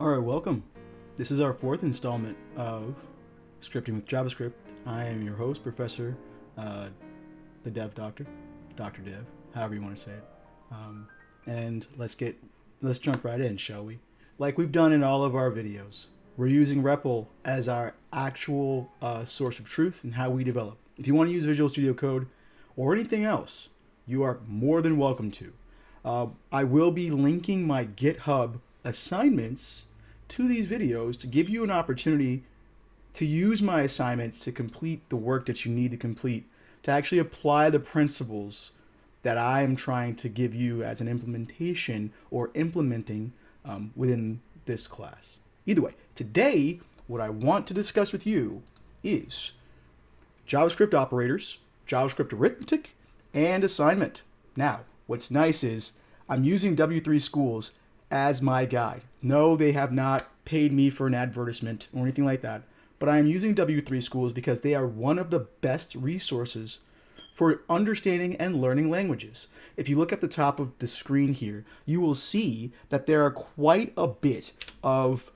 Alright, welcome. This is our fourth installment of Scripting with JavaScript. I am your host, Professor, the Dev Doctor, Dr. Dev, however you want to say it. And let's jump right in, shall we? Like we've done in all of our videos, we're using Repl as our actual source of truth and how we develop. If you want to use Visual Studio Code or anything else, you are more than welcome to. I will be linking my GitHub assignments to these videos to give you an opportunity to use my assignments to complete the work that you need to complete, to actually apply the principles that I am trying to give you as an implementation or implementing within this class. Either way, today, what I want to discuss with you is JavaScript operators, JavaScript arithmetic, and assignment. Now, what's nice is I'm using W3 Schools as my guide. No, they have not paid me for an advertisement or anything like that, but I am using W3 Schools because they are one of the best resources for understanding and learning languages. If you look at the top of the screen here, you will see that there are quite a bit of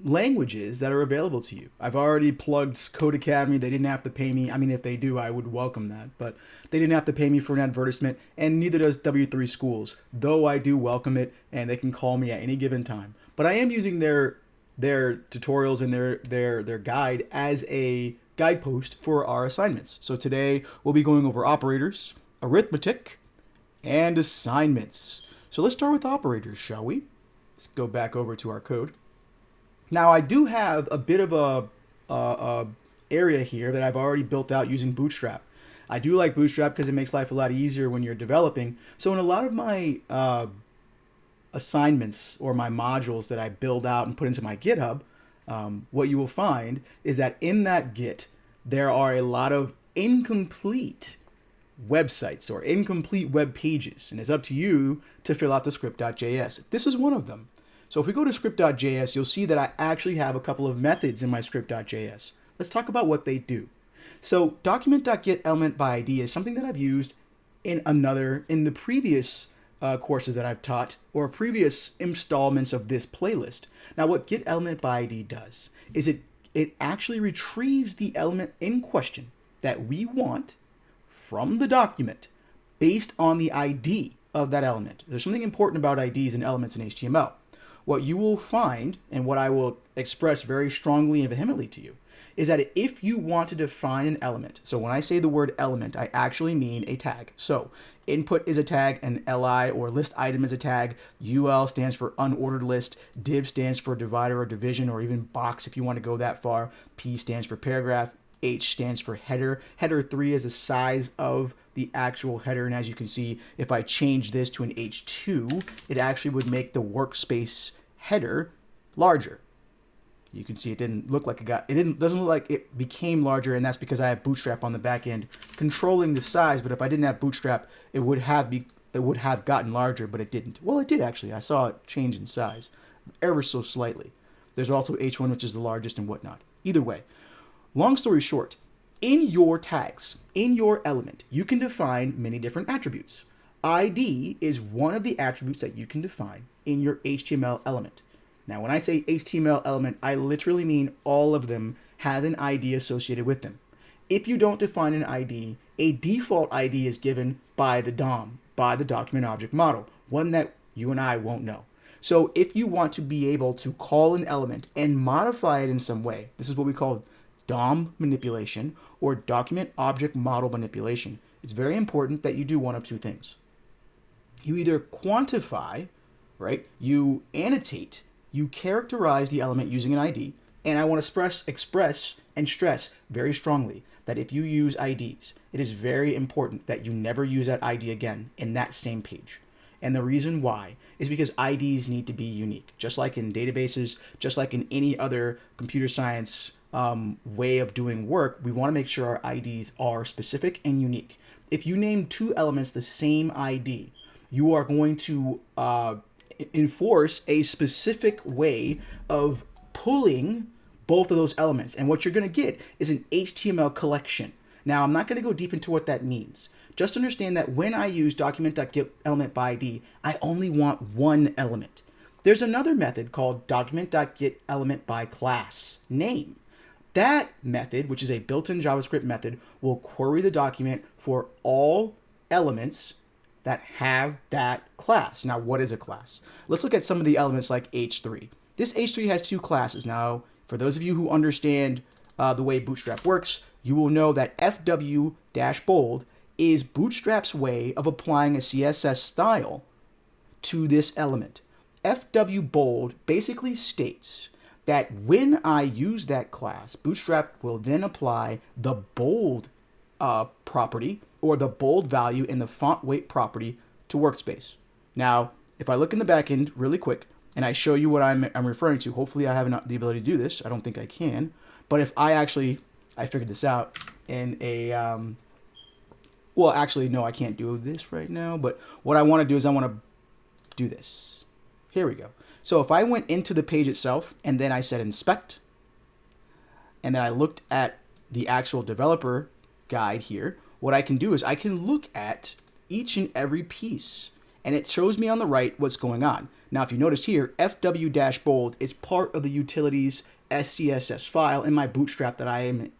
languages that are available to you. I've already plugged Code Academy. They didn't have to pay me. I mean, if they do, I would welcome that. But they didn't have to pay me for an advertisement, and neither does W3 Schools, though I do welcome it, and they can call me at any given time. But I am using their tutorials and their guide as a guidepost for our assignments. So today we'll be going over operators, arithmetic, and assignments. So let's start with operators, shall we? Let's go back over to our code. Now I do have a bit of a area here that I've already built out using Bootstrap. I do like Bootstrap because it makes life a lot easier when you're developing. So in a lot of my assignments or my modules that I build out and put into my GitHub, what you will find is that in that Git, there are a lot of incomplete websites or incomplete web pages. And it's up to you to fill out the script.js. This is one of them. So if we go to script.js, you'll see that I actually have a couple of methods in my script.js. Let's talk about what they do. So document.getElementById is something that I've used in the previous courses that I've taught or previous installments of this playlist. Now what getElementById does is it actually retrieves the element in question that we want from the document based on the ID of that element. There's something important about IDs and elements in HTML. What you will find, and what I will express very strongly and vehemently to you, is that if you want to define an element, so when I say the word element, I actually mean a tag. So input is a tag, and li or list item is a tag, ul stands for unordered list, div stands for divider or division, or even box if you want to go that far, p stands for paragraph, h stands for header. Header 3 is the size of the actual header, and as you can see, if I change this to an h2, it actually would make the workspace header larger. You can see it didn't look like doesn't look like it became larger, and that's because I have Bootstrap on the back end controlling the size. But if I didn't have Bootstrap, it would have gotten larger, but it didn't. Well, it did actually. I saw it change in size ever so slightly. There's also h1, which is the largest, and whatnot. Either way, long story short, in your tags, in your element, you can define many different attributes. ID is one of the attributes that you can define in your HTML element. Now, when I say HTML element, I literally mean all of them have an ID associated with them. If you don't define an ID, a default ID is given by the DOM, by the document object model, one that you and I won't know. So if you want to be able to call an element and modify it in some way, this is what we call DOM manipulation or document object model manipulation. It's very important that you do one of two things. You either quantify, right? You annotate, you characterize the element using an ID, and I want to express and stress very strongly that if you use IDs, it is very important that you never use that ID again in that same page. And the reason why is because IDs need to be unique. Just like in databases, just like in any other computer science way of doing work, we want to make sure our IDs are specific and unique. If you name two elements the same ID, you are going to enforce a specific way of pulling both of those elements. And what you're going to get is an HTML collection. Now, I'm not going to go deep into what that means. Just understand that when I use document.getElementById, I only want one element. There's another method called document.getElementByClassName. That method, which is a built-in JavaScript method, will query the document for all elements that have that class. Now, what is a class? Let's look at some of the elements like H3. This H3 has two classes. Now, for those of you who understand the way Bootstrap works, you will know that FW-bold is Bootstrap's way of applying a CSS style to this element. FW-bold basically states that when I use that class, Bootstrap will then apply the bold property or the bold value in the font weight property to workspace. Now, if I look in the backend really quick and I show you what I'm referring to, hopefully I have the ability to do this. I don't think I can. But if I figured this out in a, well, actually, no, I can't do this right now. But what I want to do is I want to do this. Here we go. So if I went into the page itself and then I said inspect, and then I looked at the actual developer guide here, what I can do is I can look at each and every piece, and it shows me on the right what's going on. Now, if you notice here, FW-bold is part of the utilities SCSS file in my Bootstrap that I'm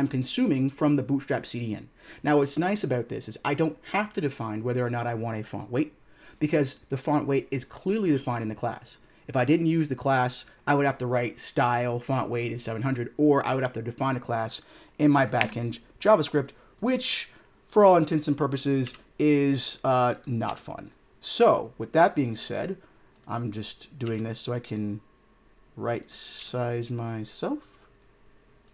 consuming from the Bootstrap CDN. Now, what's nice about this is I don't have to define whether or not I want a font weight, because the font weight is clearly defined in the class. If I didn't use the class, I would have to write style font weight is 700, or I would have to define a class in my backend JavaScript, which, for all intents and purposes, is not fun. So, with that being said, I'm just doing this so I can right size myself.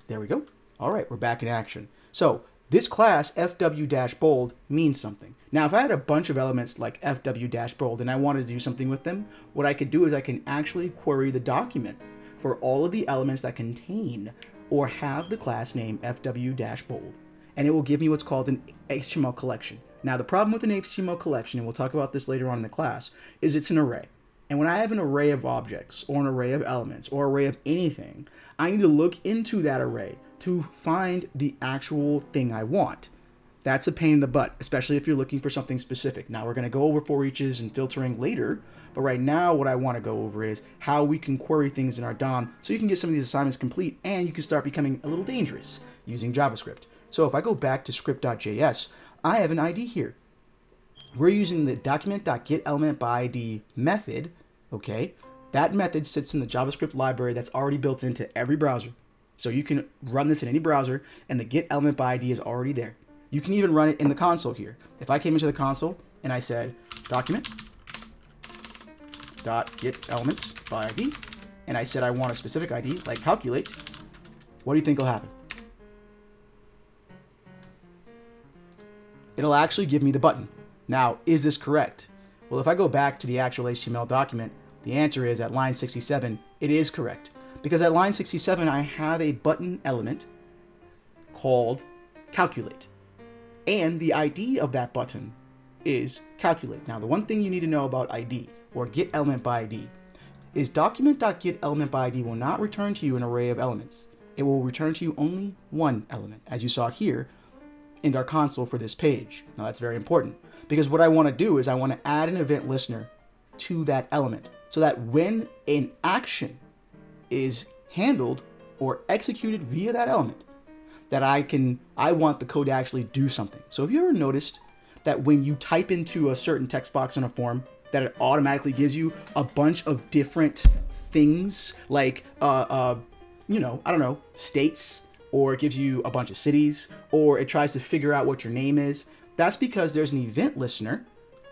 There we go. All right, we're back in action. So, this class, FW-bold, means something. Now, if I had a bunch of elements like FW-bold and I wanted to do something with them, what I could do is I can actually query the document for all of the elements that contain or have the class name FW-bold. And it will give me what's called an HTML collection. Now, the problem with an HTML collection, and we'll talk about this later on in the class, is it's an array. And when I have an array of objects or an array of elements or array of anything, I need to look into that array to find the actual thing I want. That's a pain in the butt, especially if you're looking for something specific. Now, we're going to go over for eaches and filtering later, but right now what I want to go over is how we can query things in our DOM so you can get some of these assignments complete and you can start becoming a little dangerous using JavaScript. So if I go back to script.js, I have an ID here. We're using the document.getElementById method, okay? That method sits in the JavaScript library that's already built into every browser. So you can run this in any browser, and the getElementById is already there. You can even run it in the console here. If I came into the console and I said document.getElementById, and I said I want a specific ID, like calculate, what do you think will happen? It'll actually give me the button. Now, is this correct? Well, if I go back to the actual HTML document, the answer is at line 67, it is correct. Because at line 67, I have a button element called calculate. And the ID of that button is calculate. Now, the one thing you need to know about ID, or getElementById, is document.getElementById will not return to you an array of elements. It will return to you only one element, as you saw here in our console for this page. Now, that's very important, because what I want to do is I want to add an event listener to that element so that when an action is handled or executed via that element, that I want the code to actually do something. So have you ever noticed that when you type into a certain text box in a form, that it automatically gives you a bunch of different things, like I don't know, states, or it gives you a bunch of cities, or it tries to figure out what your name is? That's because there's an event listener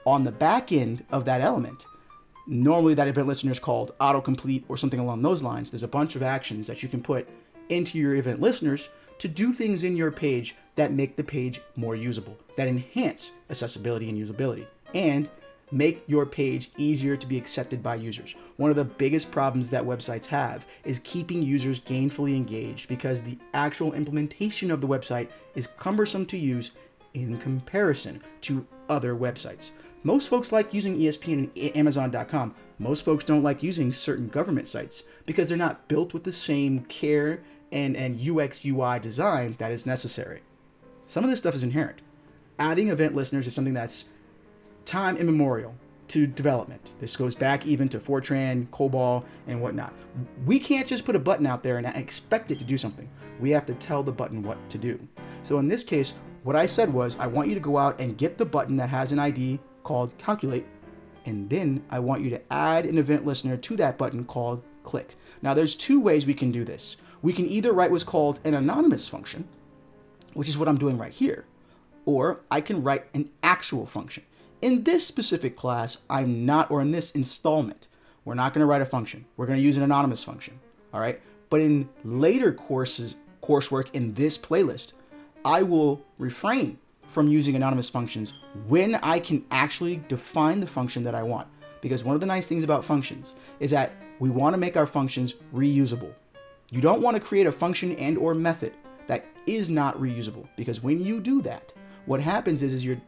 on the back end of that element. Normally that event listener is called autocomplete or something along those lines. There's a bunch of actions that you can put into your event listeners to do things in your page that make the page more usable, that enhance accessibility and usability, and make your page easier to be accepted by users. One of the biggest problems that websites have is keeping users gainfully engaged because the actual implementation of the website is cumbersome to use in comparison to other websites. Most folks like using ESPN and Amazon.com. Most folks don't like using certain government sites because they're not built with the same care and UX UI design that is necessary. Some of this stuff is inherent. Adding event listeners is something that's time immemorial. to development. This goes back even to Fortran, COBOL, and whatnot. We can't just put a button out there and expect it to do something. We have to tell the button what to do. So in this case, what I said was, I want you to go out and get the button that has an ID called calculate, and then I want you to add an event listener to that button called click. Now there's two ways we can do this. We can either write what's called an anonymous function, which is what I'm doing right here, or I can write an actual function. In this specific class, in this installment, we're not going to write a function. We're going to use an anonymous function, all right? But in later coursework in this playlist, I will refrain from using anonymous functions when I can actually define the function that I want. Because one of the nice things about functions is that we want to make our functions reusable. You don't want to create a function and or method that is not reusable, because when you do that, what happens is you're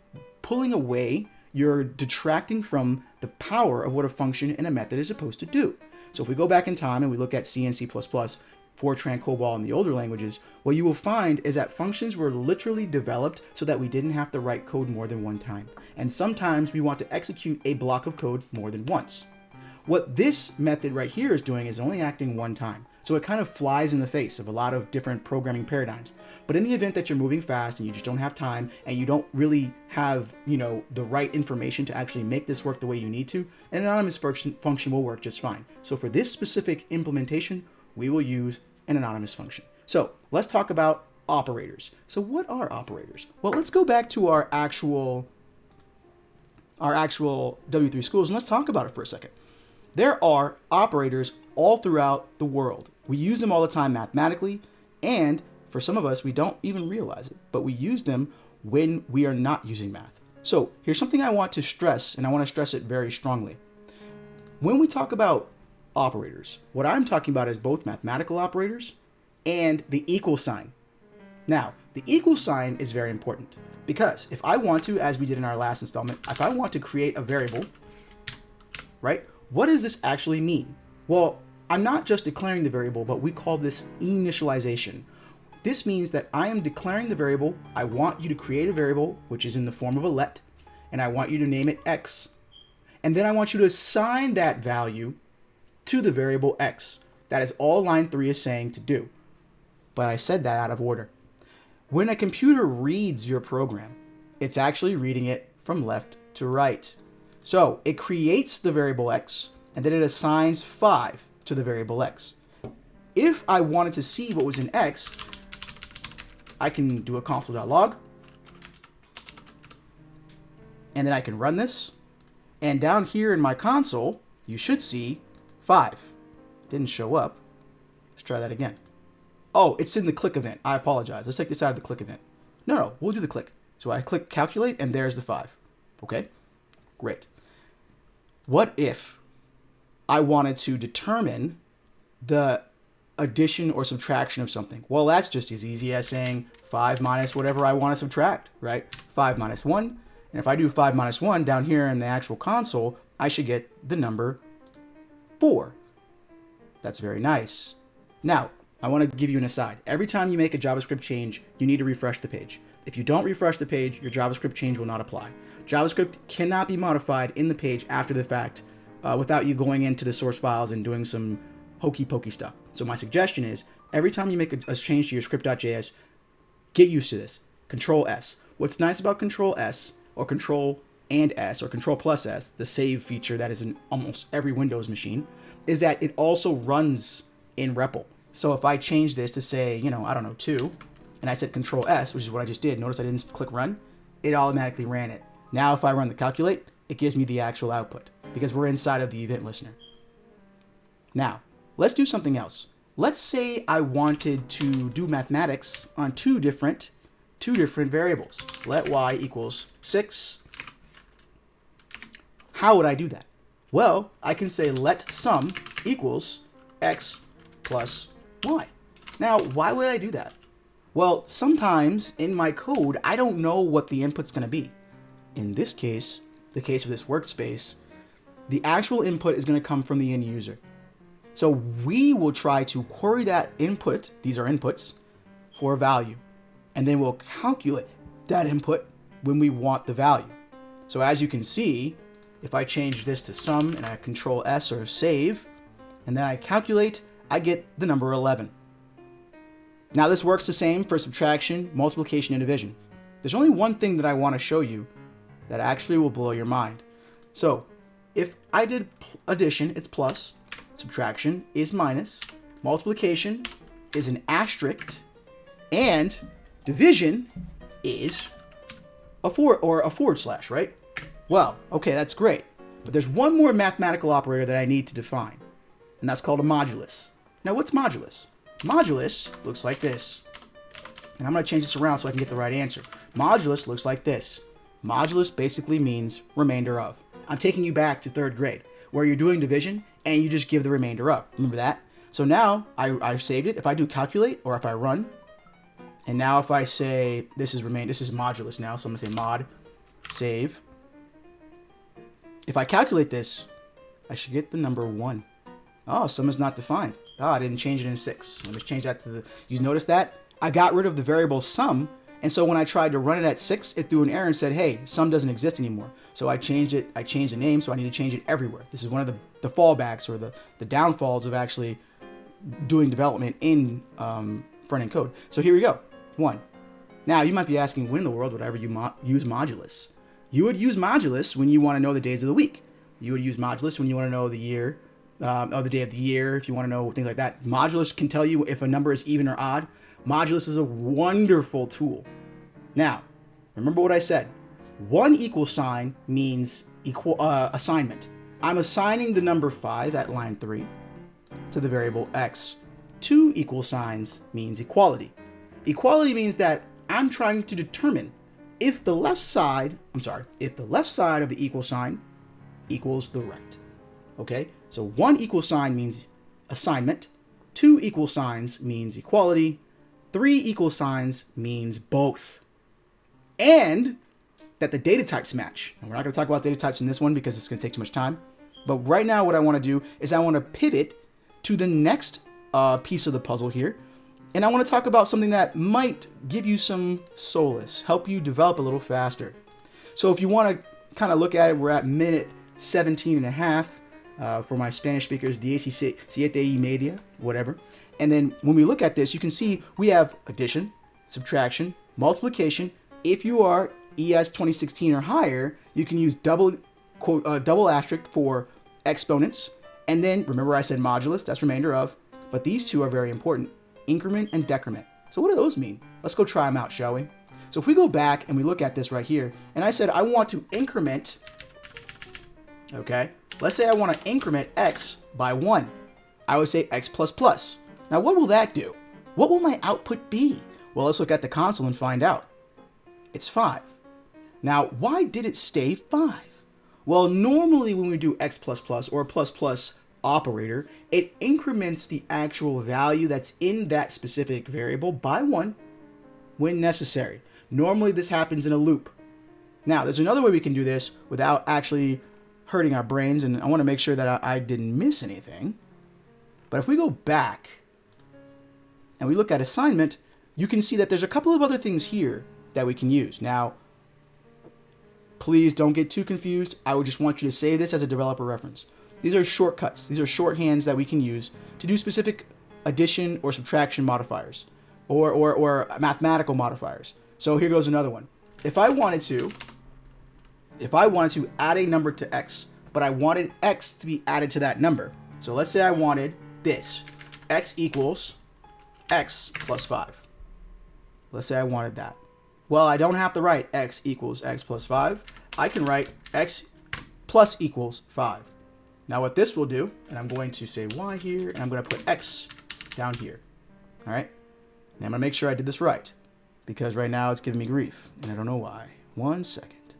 pulling away, you're detracting from the power of what a function and a method is supposed to do. So if we go back in time and we look at C and C++, Fortran, COBOL, and the older languages, what you will find is that functions were literally developed so that we didn't have to write code more than one time. And sometimes we want to execute a block of code more than once. What this method right here is doing is only acting one time. So it kind of flies in the face of a lot of different programming paradigms. But in the event that you're moving fast and you just don't have time and you don't really have, the right information to actually make this work the way you need to, an anonymous function will work just fine. So for this specific implementation, we will use an anonymous function. So let's talk about operators. So what are operators? Well, let's go back to our actual W3 schools and let's talk about it for a second. There are operators all throughout the world. We use them all the time mathematically, and for some of us, we don't even realize it, but we use them when we are not using math. So here's something I want to stress, and I want to stress it very strongly. When we talk about operators, what I'm talking about is both mathematical operators and the equal sign. Now, the equal sign is very important because if I want to, as we did in our last installment, if I want to create a variable, right? What does this actually mean? Well, I'm not just declaring the variable, but we call this initialization. This means that I am declaring the variable. I want you to create a variable, which is in the form of a let, and I want you to name it x. And then I want you to assign that value to the variable x. That is all line 3 is saying to do. But I said that out of order. When a computer reads your program, it's actually reading it from left to right. So it creates the variable x, and then it assigns 5 to the variable x. If I wanted to see what was in x, I can do a console.log, and then I can run this, and down here in my console, you should see 5. Didn't show up. Let's try that again. Oh, it's in the click event. I apologize. Let's take this out of the click event. No, we'll do the click. So I click calculate, and there's the 5. Okay, great. What if I wanted to determine the addition or subtraction of something? Well, that's just as easy as saying 5 minus whatever I want to subtract, right? 5 minus 1. And if I do 5 minus 1 down here in the actual console, I should get the number 4. That's very nice. Now, I want to give you an aside. Every time you make a JavaScript change, you need to refresh the page. If you don't refresh the page, your JavaScript change will not apply. JavaScript cannot be modified in the page after the fact without you going into the source files and doing some hokey pokey stuff. So my suggestion is every time you make a change to your script.js, get used to this. Control S. What's nice about Control S or Control and S or Control plus S, the save feature that is in almost every Windows machine, is that it also runs in Repl. So if I change this to say, 2, and I said Control S, which is what I just did, notice I didn't click run, it automatically ran it. Now if I run the calculate, it gives me the actual output because we're inside of the event listener. Now, let's do something else. Let's say I wanted to do mathematics on two different variables. Let y equals 6. How would I do that? Well, I can say let sum equals x plus y. Now, why would I do that? Well, sometimes in my code, I don't know what the input's going to be. In this case, the case of this workspace, the actual input is going to come from the end user. So we will try to query that input, these are inputs, for a value. And then we'll calculate that input when we want the value. So as you can see, if I change this to sum and I control S or save, and then I calculate, I get the number 11. Now this works the same for subtraction, multiplication, and division. There's only one thing that I want to show you that actually will blow your mind. So if I did addition, it's plus, subtraction is minus, multiplication is an asterisk, and division is a forward slash, right? Well, okay, that's great. But there's one more mathematical operator that I need to define, and that's called a modulus. Now, what's modulus? Modulus looks like this. And I'm going to change this around so I can get the right answer. Modulus looks like this. Modulus basically means remainder of. I'm taking you back to 3rd grade, where you're doing division, and you just give the remainder of. Remember that? So now, I've saved it. If I do calculate, or if I run, and now if I say, this is modulus now, so I'm going to say mod, save. If I calculate this, I should get the number 1. Oh, sum is not defined. Oh, I didn't change it in 6. Let me change that to the... You notice that? I got rid of the variable sum, and so when I tried to run it at 6, it threw an error and said, hey, sum doesn't exist anymore. So I changed it. I changed the name, so I need to change it everywhere. This is one of the fallbacks or the downfalls of actually doing development in front-end code. So here we go. 1. Now, you might be asking, when in the world would I ever use modulus? You would use modulus when you want to know the days of the week. You would use modulus when you want to know the year, or the day of the year, if you want to know things like that. Modulus can tell you if a number is even or odd. Modulus is a wonderful tool. Now, remember what I said. 1 equal sign means assignment. I'm assigning the number 5 at line 3 to the variable x. 2 equal signs means equality. Equality means that I'm trying to determine if the left side of the equal sign equals the right. Okay? So 1 equal sign means assignment. 2 equal signs means equality. 3 equal signs means both. And that the data types match. And we're not going to talk about data types in this one because it's going to take too much time. But right now what I want to do is I want to pivot to the next piece of the puzzle here. And I want to talk about something that might give you some solace, help you develop a little faster. So if you want to kind of look at it, we're at minute 17 and a half for my Spanish speakers, 17 y media, whatever. And then when we look at this, you can see we have addition, subtraction, multiplication. If you are ES 2016 or higher, you can use double asterisk for exponents. And then remember I said modulus, that's remainder of. But these two are very important. Increment and decrement. So what do those mean? Let's go try them out, shall we? So if we go back and we look at this right here, and I said I want to increment, okay? Let's say I want to increment x by 1. I would say x plus plus. Now what will that do? What will my output be? Well, let's look at the console and find out. It's 5. Now, why did it stay 5? Well, normally when we do x plus plus or plus plus operator, it increments the actual value that's in that specific variable by 1 when necessary. Normally this happens in a loop. Now, there's another way we can do this without actually hurting our brains, and I want to make sure that I didn't miss anything. But if we go back and we look at assignment, you can see that there's a couple of other things here that we can use. Now, please don't get too confused. I would just want you to save this as a developer reference. These are shortcuts. These are shorthands that we can use to do specific addition or subtraction modifiers or mathematical modifiers. So here goes another one. If I wanted to add a number to x, but I wanted x to be added to that number. So let's say I wanted this. X equals x plus 5. Let's say I wanted that. Well, I don't have to write x equals x plus 5. I can write x plus equals 5. Now what this will do, and I'm going to say y here, and I'm going to put x down here. All right? Now I'm going to make sure I did this right, because right now it's giving me grief, and I don't know why. 1 second.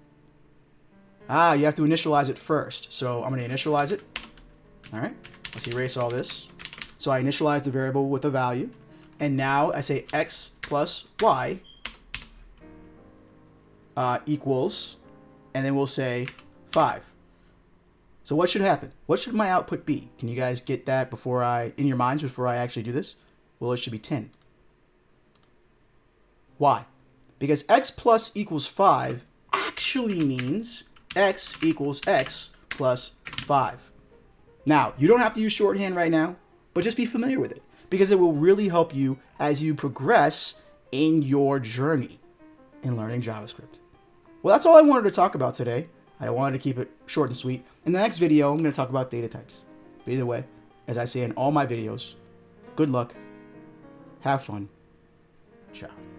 You have to initialize it first. So I'm going to initialize it. All right? Let's erase all this. So I initialize the variable with a value, and now I say x plus y equals, and then we'll say 5. So what should happen? What should my output be? Can you guys get that in your minds before I actually do this? Well, it should be 10. Why? Because x plus equals 5 actually means x equals x plus 5. Now, you don't have to use shorthand right now, but just be familiar with it because it will really help you as you progress in your journey in learning JavaScript. Well, that's all I wanted to talk about today. I wanted to keep it short and sweet. In the next video, I'm going to talk about data types. But either way, as I say in all my videos, good luck, have fun, ciao.